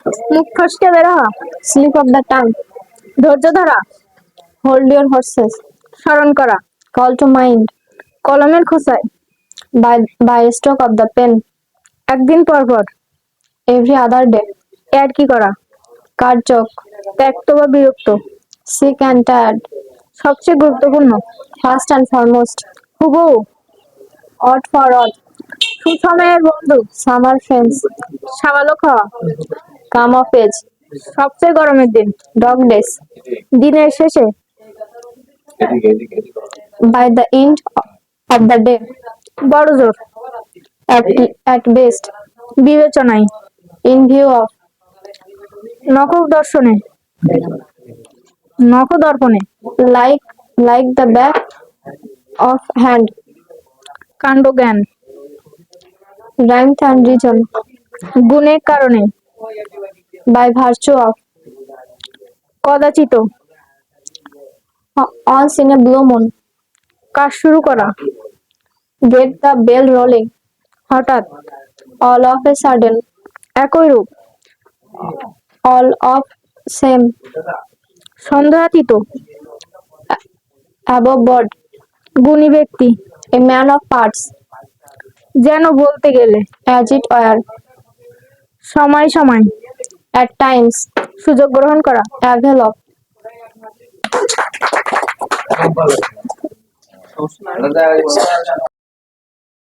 মুখ ফসকে বের হওয়া, স্লিপ অফ দ্য টাং। ধৈর্য ধরা, হোল্ড ইউর হর্সেস। স্মরণ করা, কল টু মাইন্ড। কলমের খোঁচায়, by by stroke of the pen. একদিন পর পর, এভরি আদার ডে। এর কি করা, কার্যক, ত্যক্ত বা বিরক্ত। সিক অ্যান্ড টায়ার্ড, সবচেয়ে গুরুত্বপূর্ণ, ফার্স্ট অ্যান্ড ফরমোস্ট। হুবহু, অড ফর অড। সুসময়ের বন্ধু, সামার ফ্রেন্ডস। সাবালক হওয়া, কাম অফ এজ। সবচেয়ে গরমের দিন, ডগ ডেজ। দিনের শেষে, by the end of the day. বড় জোর, অ্যাট বেস্ট। বিবেচনায়, ইন ভিউ অফ। নখক দর্শনে, নখ দর্পণে। Like like the back of hand. কাণ্ডজ্ঞান, রাইমথ অ্যান্ড রিজন। গুণের কারণে, বাই ভার্চু অফ। কদাচিত, once in a blue moon. কাজ শুরু করা, গেট দ্য বেল রোলিং। হঠাৎ, অল অফ এ সাডেন। একই রূপ, অল অফ সেম। সন্দেহাতীত, অ্যাবভ বোর্ড। গুণী ব্যক্তি, এ ম্যান অফ পার্টস। যেন বলতে গেলে, অ্যাজ ইট ওয়ার। সময় সময়, অ্যাট টাইমস। সুযোগ গ্রহণ করা, অ্যাভেল অফ।